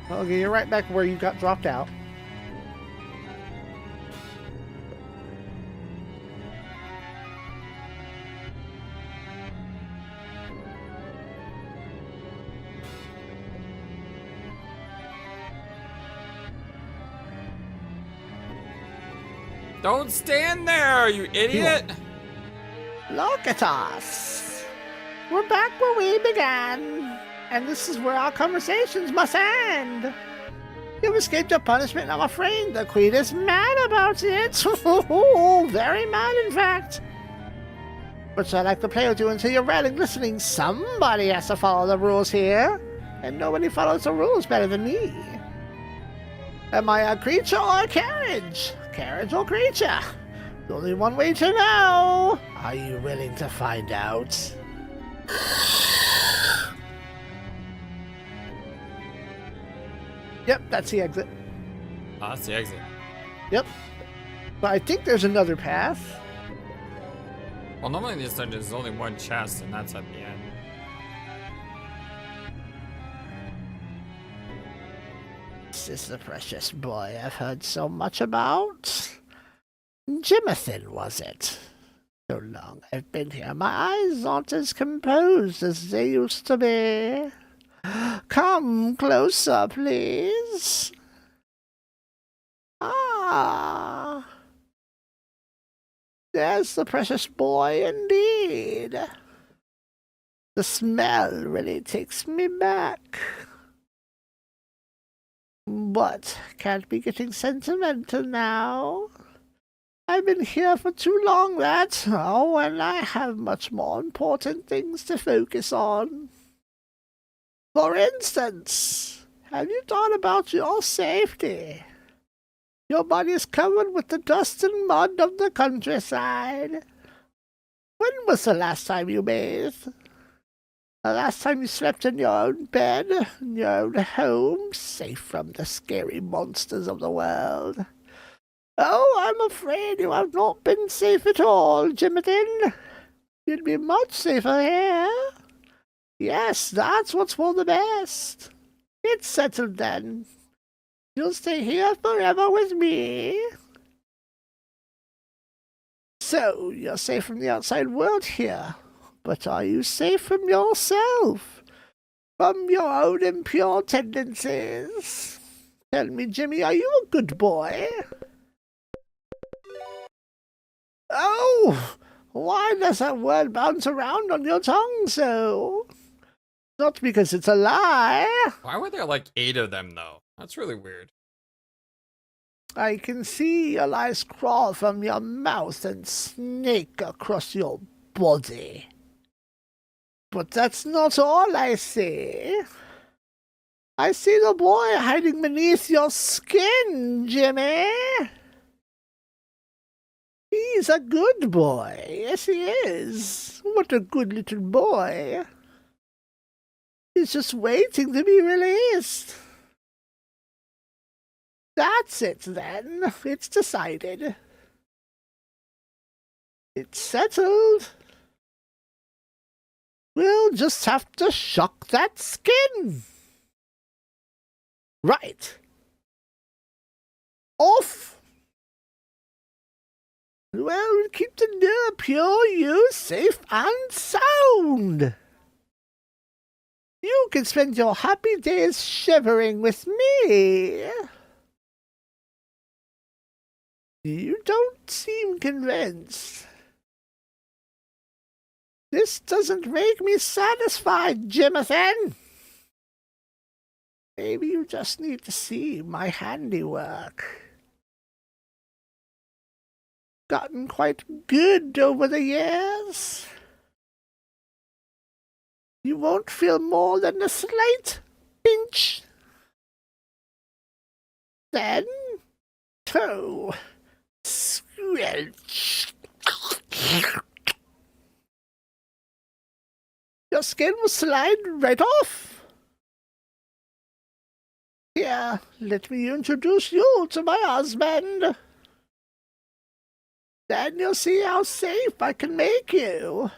Okay, you're right back where you got dropped out. Don't stand there, you idiot! Look at us. We're back where we began. And this is where our conversations must end. You've escaped your punishment, I'm afraid. The Queen is mad about it. Very mad, in fact. Which I like to play with you until you're read and listening. Somebody has to follow the rules here. And nobody follows the rules better than me. Am I a creature or a carriage? Carriage or creature? There's only one way to know. Are you willing to find out? Yep, that's the exit. Oh, that's the exit. Yep. But I think there's another path. Well, normally in these dungeons, there's only one chest, and that's at the end. This is the precious boy I've heard so much about. Jimothy, was it? So long I've been here, my eyes aren't as composed as they used to be. Come closer, please. Ah. There's the precious boy indeed. The smell really takes me back. But can't be getting sentimental now. I've been here for too long, that. Oh, and I have much more important things to focus on. For instance, have you thought about your safety? Your body is covered with the dust and mud of the countryside. When was the last time you bathed? The last time you slept in your own bed, in your own home, safe from the scary monsters of the world? Oh, I'm afraid you have not been safe at all, Jimothy. You'd be much safer here. Yes, that's what's for the best. It's settled then. You'll stay here forever with me. So, you're safe from the outside world here. But are you safe from yourself? From your own impure tendencies? Tell me, Jimmy, are you a good boy? Oh! Why does that word bounce around on your tongue so? Not because it's a lie. Why were there like 8 of them, though? That's really weird. I can see your lies crawl from your mouth and snake across your body. But that's not all I see. I see the boy hiding beneath your skin, Jimmy. He's a good boy. Yes, he is. What a good little boy. He's just waiting to be released. That's it, then. It's decided. It's settled. We'll just have to shock that skin. Right. Off. Well, keep the nerve pure, you safe and sound. You can spend your happy days shivering with me. You don't seem convinced. This doesn't make me satisfied, Jimothan. Maybe you just need to see my handiwork. Gotten quite good over the years. You won't feel more than a slight pinch. Then, toe, squelch. Your skin will slide right off. Here, let me introduce you to my husband. Then you'll see how safe I can make you.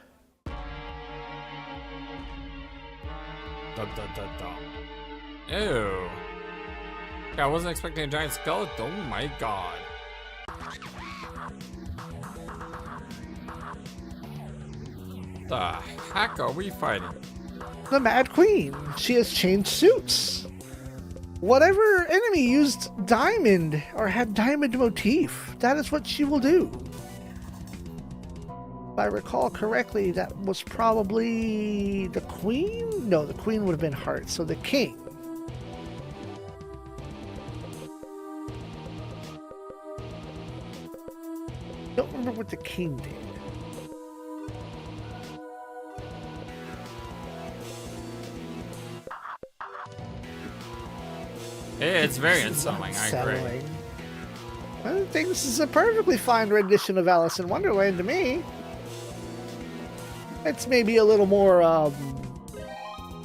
Ew. Yeah, I wasn't expecting a giant skeleton. Oh my god. The heck are we fighting? The Mad Queen. She has changed suits. Whatever enemy used diamond or had diamond motif, that is what she will do. If I recall correctly, that was probably the queen? No, the queen would have been heart, so the king. Don't remember what the king did. It's very unsettling, I agree. I think this is a perfectly fine rendition of Alice in Wonderland to me. It's maybe a little more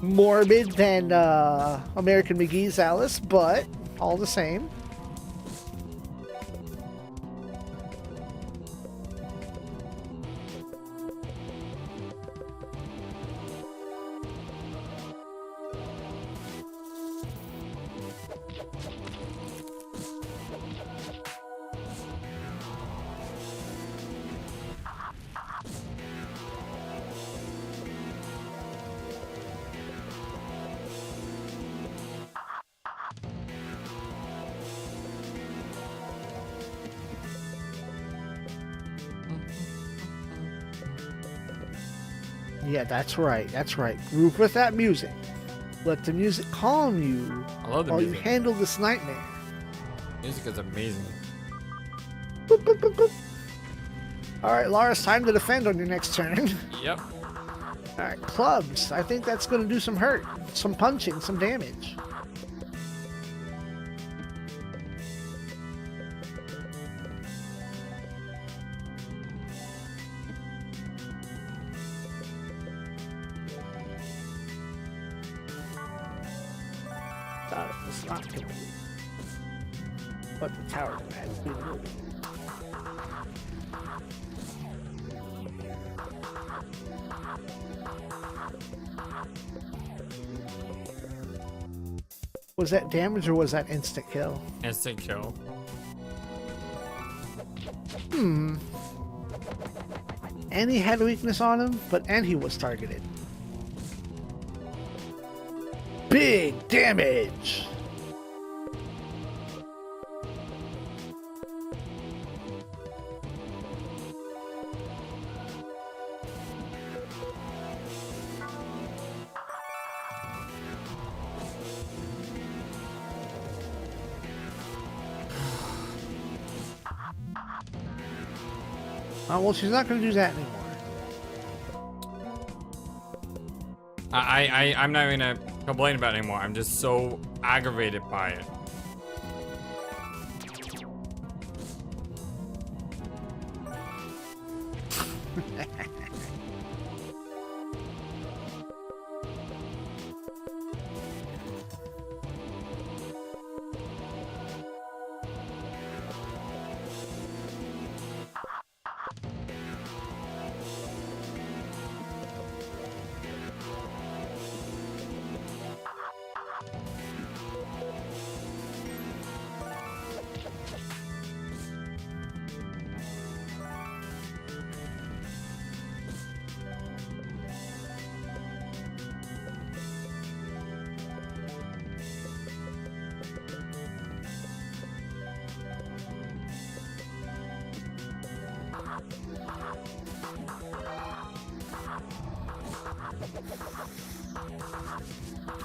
morbid than American McGee's Alice, but all the same. Yeah, that's right. That's right. Groove with that music. Let the music calm you I love the while music. you handle this nightmare. Music is amazing. Boop, boop, boop, boop. All right, Laura, it's time to defend on your next turn. Yep. All right, clubs. I think that's going to do some hurt, some punching, some damage. It's not complete. But the tower has been moved. Was that damage or was that instant kill? Instant kill. And he had a weakness on him, and he was targeted. Big damage! Well, she's not going to do that anymore. I'm not gonna complain about it anymore. I'm just so aggravated by it.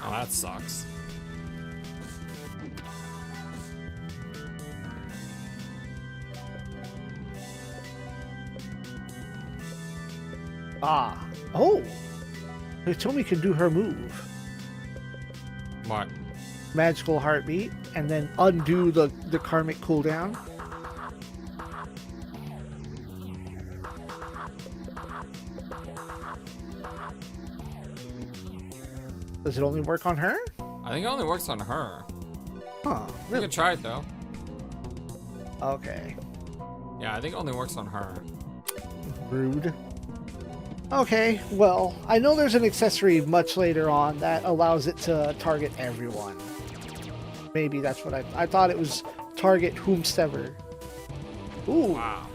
Oh, that sucks. Ah. Oh! Hitomi can do her move. What? Magical heartbeat, and then undo the karmic cooldown. Does it only work on her? I think it only works on her. Huh. You Really? can try it though. Okay. Yeah, I think it only works on her. Rude. Okay, well, I know there's an accessory much later on that allows it to target everyone. Maybe that's what I thought it was target whomstever. Ooh, Wow.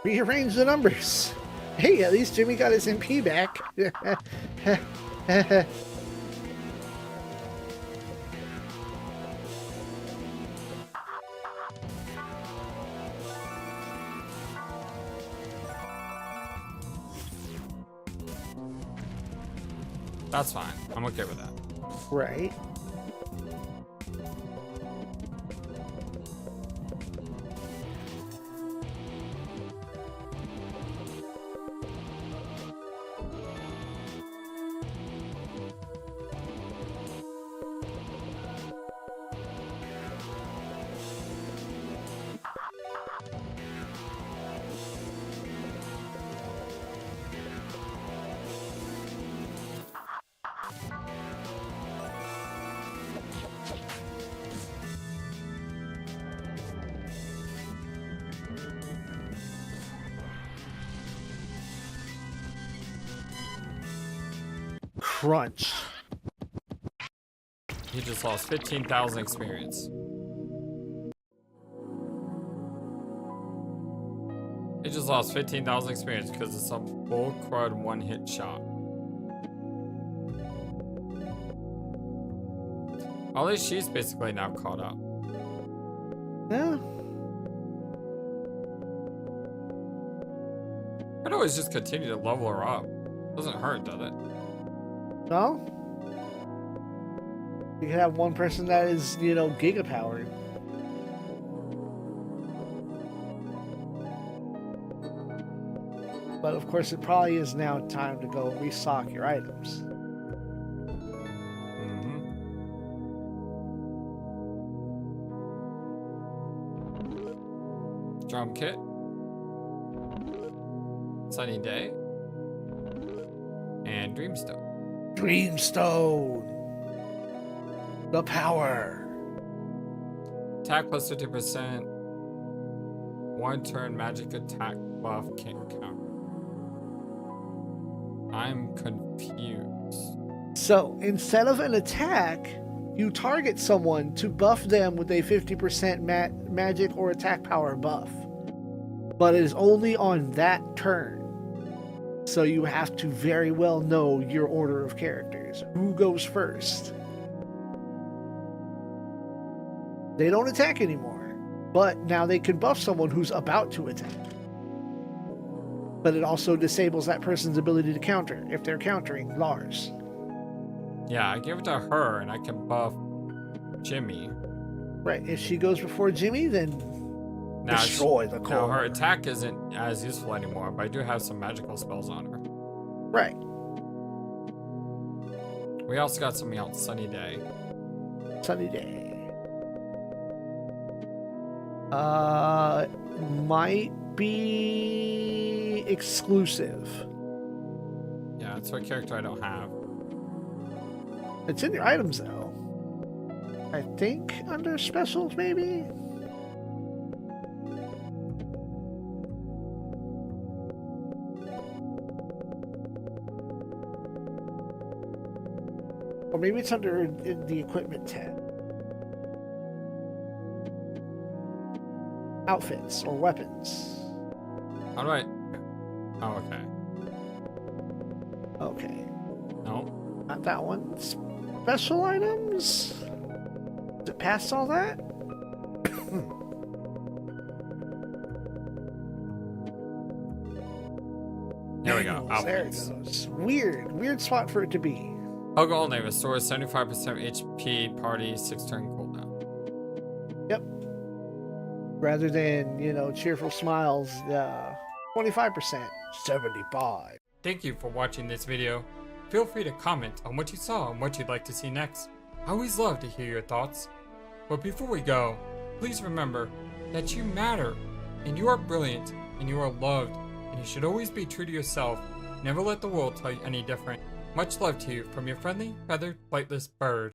rearrange the numbers. Hey, at least Jimmy got his MP back. That's fine. I'm okay with that. Right. Crunch. He just lost 15,000 experience. He just lost 15,000 experience because of some bull crud one-hit shot. At least she's basically now caught up. Yeah. I'd always just continue to level her up. Doesn't hurt, does it? No? You can have one person that is, you know, giga powered. But of course, it probably is now time to go restock your items. Drum kit. Sunny day. And Dreamstone. Dreamstone! The power! Attack plus 50%. One turn magic attack buff can't count. I'm confused. So, instead of an attack, you target someone to buff them with a 50% magic or attack power buff. But it is only on that turn. So you have to very well know your order of characters. Who goes first? They don't attack anymore, but now they can buff someone who's about to attack. But it also disables that person's ability to counter if they're countering Lars. Yeah, I give it to her and I can buff Jimmy. Right, if she goes before Jimmy, then Now, destroy the core. Now her attack isn't as useful anymore, but I do have some magical spells on her. Right. We also got something else, Sunny Day. Sunny day. Might be exclusive. Yeah, it's a character I don't have. It's in your items though. I think under specials maybe? Or maybe it's under in the equipment tab. Outfits or weapons. How do I... Oh, okay. Okay. No. Not that one. Special items? Is it past all that? Here we go. There it Outputs. goes. Weird spot for it to be. Hug only restores 75% HP party 6-turn cooldown. Yep. Rather than, cheerful smiles, 25%, 75. Thank you for watching this video. Feel free to comment on what you saw and what you'd like to see next. I always love to hear your thoughts. But before we go, please remember that you matter, and you are brilliant, and you are loved, and you should always be true to yourself. Never let the world tell you any different. Much love to you from your friendly, feathered, flightless bird.